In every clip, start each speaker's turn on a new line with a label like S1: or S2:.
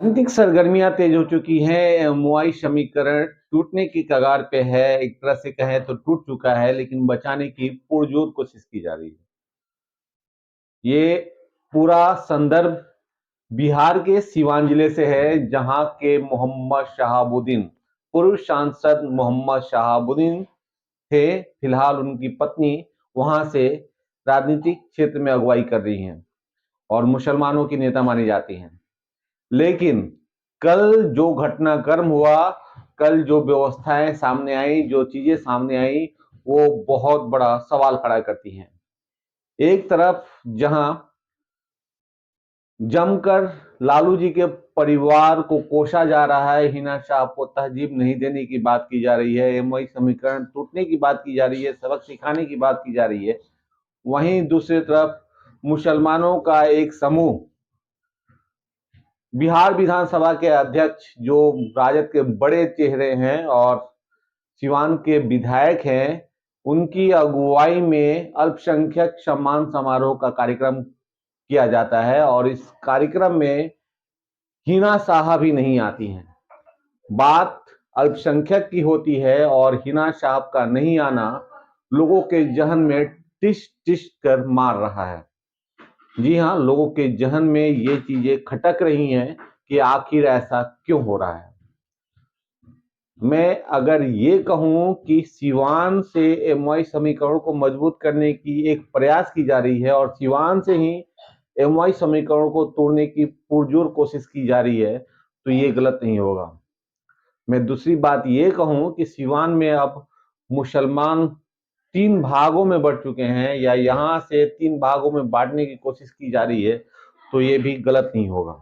S1: राजनीतिक सरगर्मियां तेज हो चुकी हैं। मुआई समीकरण टूटने की कगार पे है। एक तरह से कहें तो टूट चुका है, लेकिन बचाने की पुरजोर कोशिश की जा रही है। ये पूरा संदर्भ बिहार के सीवान जिले से है, जहां के मोहम्मद शहाबुद्दीन, पूर्व सांसद मोहम्मद शहाबुद्दीन थे। फिलहाल उनकी पत्नी वहां से राजनीतिक क्षेत्र में अगुवाई कर रही हैं और मुसलमानों की नेता मानी जाती हैं। लेकिन कल जो घटनाक्रम हुआ, कल जो व्यवस्थाएं सामने आई, जो चीजें सामने आई, वो बहुत बड़ा सवाल खड़ा करती हैं। एक तरफ जहां जमकर लालू जी के परिवार को कोसा जा रहा है, हिना शाह को तहजीब नहीं देने की बात की जा रही है, एमओई समीकरण टूटने की बात की जा रही है, सबक सिखाने की बात की जा रही है, वहीं दूसरी तरफ मुसलमानों का एक समूह बिहार विधानसभा के अध्यक्ष, जो राजद के बड़े चेहरे हैं और सिवान के विधायक हैं, उनकी अगुवाई में अल्पसंख्यक सम्मान समारोह का कार्यक्रम किया जाता है और इस कार्यक्रम में हिना शाह भी नहीं आती हैं। बात अल्पसंख्यक की होती है और हिना शाह का नहीं आना लोगों के जहन में टिस टिस कर मार रहा है। जी हाँ, लोगों के जहन में ये चीजें खटक रही हैं कि आखिर ऐसा क्यों हो रहा है। मैं अगर ये कहूं कि सिवान से एमवाई समीकरण को मजबूत करने की एक प्रयास की जा रही है और सिवान से ही एमवाई समीकरण को तोड़ने की पुरजोर कोशिश की जा रही है, तो ये गलत नहीं होगा। मैं दूसरी बात ये कहूं कि सिवान में अब मुसलमान तीन भागों में बढ़ चुके हैं या यहां से तीन भागों में बांटने की कोशिश की जा रही है, तो ये भी गलत नहीं होगा।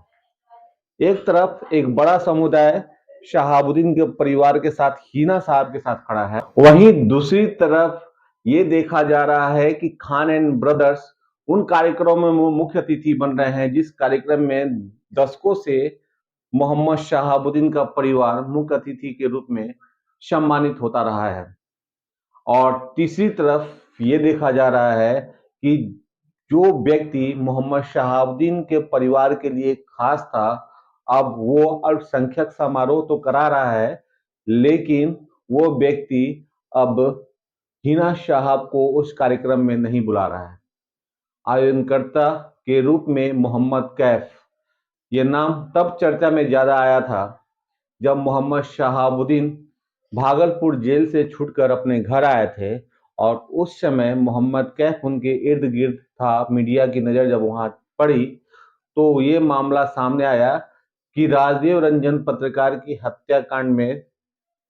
S1: एक तरफ एक बड़ा समुदाय शहाबुद्दीन के परिवार के साथ, हिना साहब के साथ खड़ा है, वहीं दूसरी तरफ ये देखा जा रहा है कि खान एंड ब्रदर्स उन कार्यक्रमों में मुख्य अतिथि बन रहे हैं जिस कार्यक्रम में दशकों से मोहम्मद शहाबुद्दीन का परिवार मुख्य अतिथि के रूप में सम्मानित होता रहा है। और तीसरी तरफ ये देखा जा रहा है कि जो व्यक्ति मोहम्मद शहाबुद्दीन के परिवार के लिए खास था, अब वो अल्पसंख्यक समारोह तो करा रहा है, लेकिन वो व्यक्ति अब हिना शाह को उस कार्यक्रम में नहीं बुला रहा है। आयोजनकर्ता के रूप में मोहम्मद कैफ, ये नाम तब चर्चा में ज्यादा आया था जब मोहम्मद शहाबुद्दीन भागलपुर जेल से छूटकर अपने घर आए थे और उस समय मोहम्मद कैफ उनके इर्द गिर्द था। मीडिया की नज़र जब वहां पड़ी तो ये मामला सामने आया कि राजदेव रंजन पत्रकार की हत्याकांड में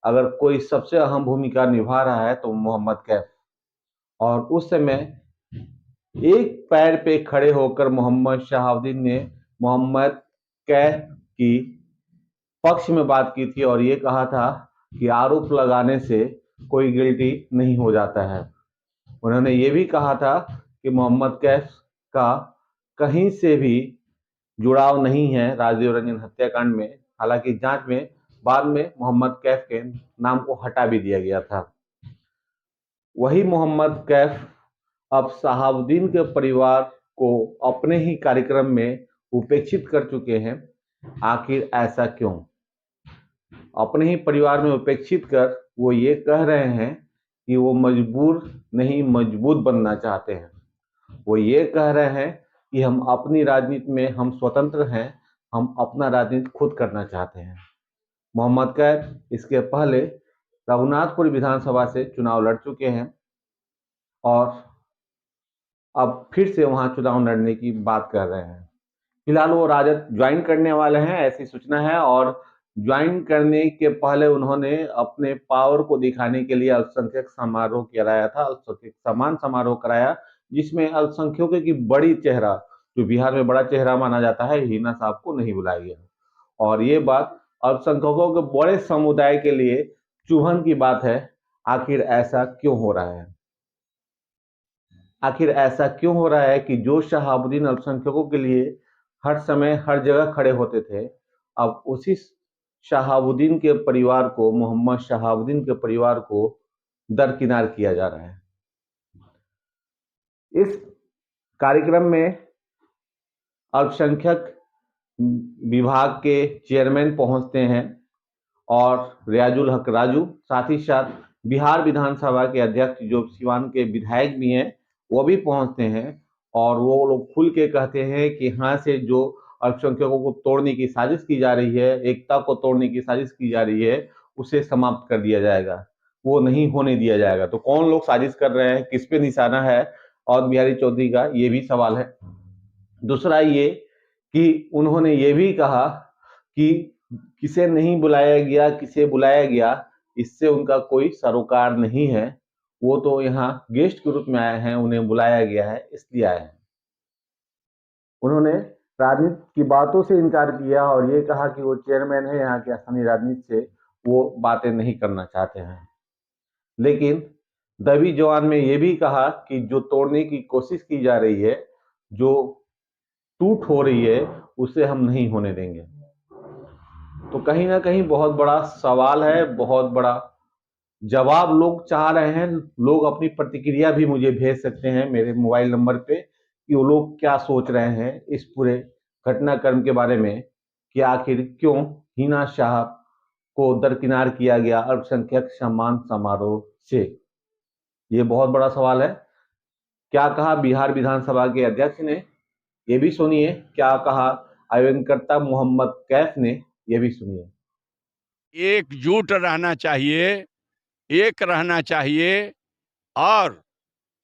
S1: अगर कोई सबसे अहम भूमिका निभा रहा है तो मोहम्मद कैफ। और उस समय एक पैर पे खड़े होकर मोहम्मद शहाबुद्दीन ने मोहम्मद कैफ की पक्ष में बात की थी और ये कहा था कि आरोप लगाने से कोई गिल्टी नहीं हो जाता है। उन्होंने ये भी कहा था कि मोहम्मद कैफ का कहीं से भी जुड़ाव नहीं है राजदेव रंजन हत्याकांड में। हालांकि जांच में बाद में मोहम्मद कैफ के नाम को हटा भी दिया गया था। वही मोहम्मद कैफ अब शहाबुद्दीन के परिवार को अपने ही कार्यक्रम में उपेक्षित कर चुके हैं। आखिर ऐसा क्यों? अपने ही परिवार में उपेक्षित कर वो ये कह रहे हैं कि वो मजबूर नहीं, मजबूत बनना चाहते हैं। वो ये कह रहे हैं कि हम अपनी राजनीति में हम स्वतंत्र हैं, हम अपना राजनीति खुद करना चाहते हैं। मोहम्मद कैफ इसके पहले रघुनाथपुर विधानसभा से चुनाव लड़ चुके हैं और अब फिर से वहां चुनाव लड़ने की बात कर रहे हैं। फिलहाल वो राजद ज्वाइन करने वाले हैं, ऐसी सूचना है। और ज्वाइन करने के पहले उन्होंने अपने पावर को दिखाने के लिए अल्पसंख्यक समारोह कराया था, अल्पसंख्यक सम्मान समारोह कराया, जिसमें अल्पसंख्यकों की बड़ी चेहरा, जो बिहार में बड़ा चेहरा माना जाता है, हिना साहब को नहीं बुलाया गया। और ये बात अल्पसंख्यकों के बड़े समुदाय के लिए चुभन की बात है। आखिर ऐसा क्यों हो रहा है? आखिर ऐसा क्यों हो रहा है कि जो शहाबुद्दीन अल्पसंख्यकों के लिए हर समय हर जगह खड़े होते थे, अब उसी शहाबुद्दीन के परिवार को, मोहम्मद शहाबुद्दीन के परिवार को दरकिनार किया जा रहा है। इस कार्यक्रम में अल्पसंख्यक विभाग के चेयरमैन पहुंचते हैं और रियाजुल हक राजू, साथ ही साथ बिहार विधानसभा के अध्यक्ष जो सिवान के विधायक भी हैं वो भी पहुंचते हैं और वो लोग खुल के कहते हैं कि यहाँ से जो अल्पसंख्यकों को तोड़ने की साजिश की जा रही है, एकता को तोड़ने की साजिश की जा रही है, उसे समाप्त कर दिया जाएगा, वो नहीं होने दिया जाएगा। तो कौन लोग साजिश कर रहे हैं, किस पे निशाना है और बिहारी चौधरी का, ये भी सवाल है। दूसरा ये कि उन्होंने ये भी कहा कि किसे नहीं बुलाया गया, किसे बुलाया गया, इससे उनका कोई सरोकार नहीं है, वो तो यहाँ गेस्ट के रूप में आए हैं, उन्हें बुलाया गया है इसलिए आए हैं। उन्होंने राजनीति की बातों से इनकार किया और ये कहा कि वो चेयरमैन है यहाँ के स्थानीय राजनीति से, वो बातें नहीं करना चाहते हैं। लेकिन दबी जवान में ये भी कहा कि जो तोड़ने की कोशिश की जा रही है, जो टूट हो रही है, उसे हम नहीं होने देंगे। तो कहीं ना कहीं बहुत बड़ा सवाल है, बहुत बड़ा जवाब लोग चाह रहे हैं। लोग अपनी प्रतिक्रिया भी मुझे भेज सकते हैं मेरे मोबाइल नंबर पे कि वो लोग क्या सोच रहे हैं इस पूरे घटनाक्रम के बारे में, कि आखिर क्यों हिना शाह को दरकिनार किया गया अल्पसंख्यक सम्मान समारोह से। ये बहुत बड़ा सवाल है। क्या कहा बिहार विधानसभा के अध्यक्ष ने, ये भी सुनिए। क्या कहा आयोजनकर्ता मोहम्मद कैफ ने, ये भी सुनिए।
S2: एकजुट रहना चाहिए, एक रहना चाहिए और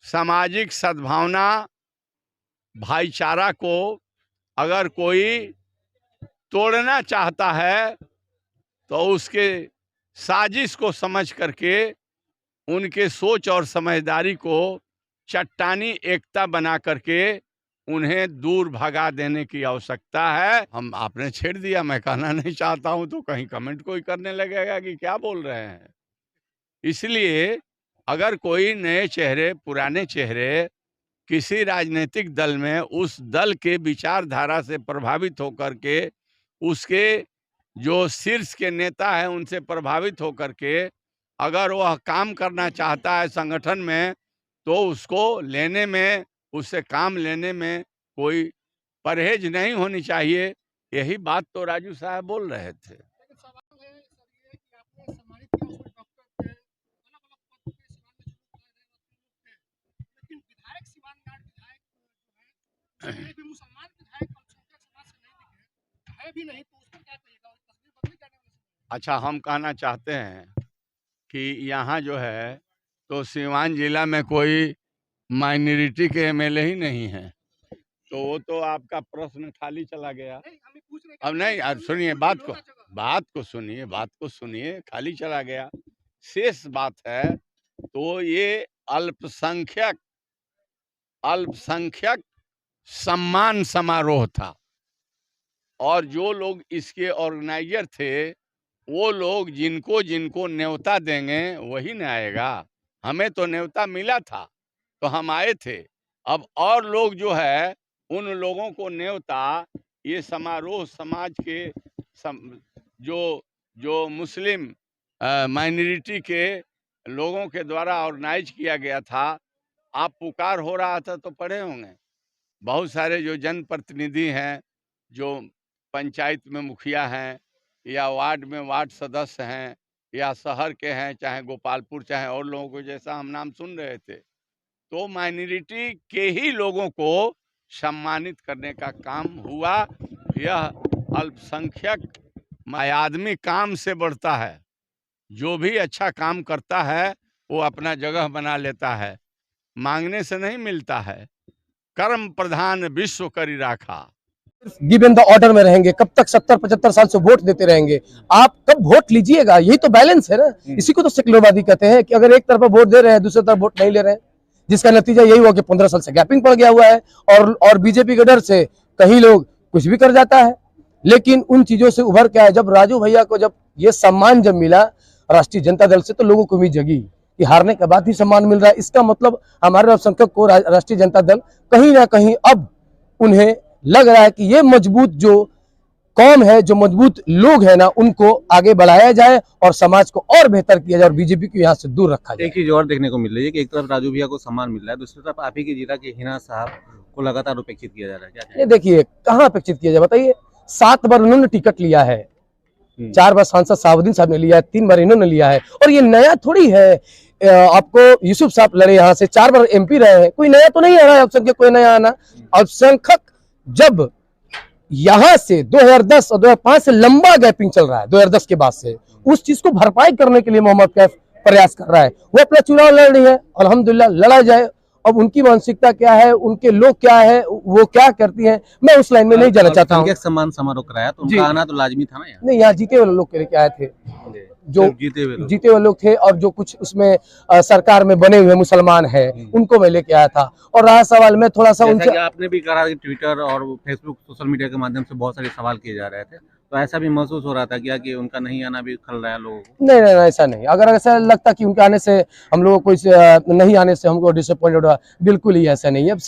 S2: सामाजिक सद्भावना भाईचारा को अगर कोई तोड़ना चाहता है तो उसके साजिश को समझ करके उनके सोच और समझदारी को चट्टानी एकता बना करके उन्हें दूर भगा देने की आवश्यकता है। हम आपने छेड़ दिया, मैं कहना नहीं चाहता हूं तो कहीं कमेंट कोई करने लगेगा कि क्या बोल रहे हैं। इसलिए अगर कोई नए चेहरे, पुराने चेहरे किसी राजनीतिक दल में उस दल के विचारधारा से प्रभावित होकर के, उसके जो शीर्ष के नेता हैं उनसे प्रभावित होकर के अगर वह काम करना चाहता है संगठन में, तो उसको लेने में, उससे काम लेने में कोई परहेज नहीं होनी चाहिए। यही बात तो राजू साहब बोल रहे थे। अच्छा, हम कहना चाहते हैं कि यहाँ जो है तो सिवान जिला में कोई माइनॉरिटी के एमएलए ही नहीं है, तो वो तो आपका प्रश्न खाली चला गया। अब नहीं, अब सुनिए बात को सुनिए, खाली चला गया। शेष बात है तो ये अल्पसंख्यक सम्मान समारोह था और जो लोग इसके ऑर्गेनाइजर थे वो लोग जिनको जिनको न्योता देंगे वही न आएगा। हमें तो न्योता मिला था तो हम आए थे। अब और लोग जो है उन लोगों को न्योता, ये समारोह समाज के जो मुस्लिम माइनॉरिटी के लोगों के द्वारा ऑर्गेनाइज किया गया था। आप पुकार हो रहा था तो पढ़े होंगे, बहुत सारे जो जनप्रतिनिधि हैं, जो पंचायत में मुखिया हैं या वार्ड में वार्ड सदस्य हैं या शहर के हैं, चाहे गोपालपुर चाहे और लोगों को, जैसा हम नाम सुन रहे थे, तो माइनॉरिटी के ही लोगों को सम्मानित करने का काम हुआ। यह अल्पसंख्यक आदमी काम से बढ़ता है, जो भी अच्छा काम करता है वो अपना जगह बना लेता है, मांगने से नहीं मिलता है। कर्म प्रधान विश्व करी राखा।
S3: गिवन द ऑर्डर में रहेंगे, कब तक 70-75 साल से वोट देते रहेंगे? आप कब वोट लीजिएगा? यही तो बैलेंस है ना। इसी को तो सेकुलरवादी कहते हैं कि अगर एक तरफ वोट दे रहे हैं, दूसरी तरफ वोट नहीं ले रहे हैं, जिसका नतीजा यही हुआ कि 15 साल से गैपिंग पड़ गया हुआ है और बीजेपी के डर से कहीं लोग कुछ भी कर जाता है। लेकिन उन चीजों से उभर के आए, जब राजू भैया को जब ये सम्मान जब मिला राष्ट्रीय जनता दल से, तो लोगों को उम्मीद जगी कि हारने के बाद ही सम्मान मिल रहा है। इसका मतलब हमारे अल्पसंख्यक को राष्ट्रीय जनता दल कहीं ना कहीं अब उन्हें लग रहा है कि ये मजबूत जो कौम है, जो मजबूत लोग हैं ना, उनको आगे बढ़ाया जाए और समाज को और बेहतर किया जाए और बीजेपी को यहाँ से दूर रखा जाए।
S4: एक चीज और देखने को मिल रही है कि एक तरफ राजू भैया को सम्मान मिल रहा है, दूसरी तरफ आप ही के जिला के हिना साहब को लगातार उपेक्षित किया जा रहा है। क्या
S3: ये देखिए, कहाँ अपेक्षित किया जाए बताइए? 7 बार उन्होंने टिकट लिया है, 4 बार सांसद साबुद्दीन साहब ने लिया है, 3 बार इन्होंने लिया है। और ये नया थोड़ी है, आपको यूसुफ साहब लड़े यहाँ से, 4 बार MP रहे हैं, कोई नया तो नहीं आ रहा है अल्पसंख्यक, कोई नया आना। अल्पसंख्यक जब यहाँ से 2010 और 2005 से लंबा गैपिंग चल रहा है, 2010 के बाद से, उस चीज को भरपाई करने के लिए मोहम्मद कैफ प्रयास कर रहा है। वो अपना चुनाव लड़ रही है, अल्हम्दुलिल्लाह लड़ा जाए। अब उनकी मानसिकता क्या है, उनके लोग क्या है, वो क्या करती हैं, मैं उस लाइन में नहीं जाना चाहता हूँ।
S4: सम्मान समारोह कराया तो उनका आना तो लाजमी था ना यहाँ।
S3: नहीं, यहाँ जीते हुए लोग के लिए क्या आए थे, जो जीते हुए लोग थे, और जो कुछ उसमें सरकार में बने हुए मुसलमान है उनको मैं लेके आया था। और रहा सवाल, मैं थोड़ा सा उनसे,
S4: आपने भी कहा कि ट्विटर और फेसबुक सोशल मीडिया के माध्यम से बहुत सारे सवाल किए जा रहे थे, तो ऐसा भी महसूस हो रहा था क्या कि उनका नहीं आना भी खल रहा है लोगों को?
S3: नहीं, ऐसा नहीं। अगर ऐसा लगता कि उनके आने से हम लोगों को नहीं आने से हमको डिसअपॉइंटेड हुआ, बिल्कुल ही ऐसा नहीं है। अब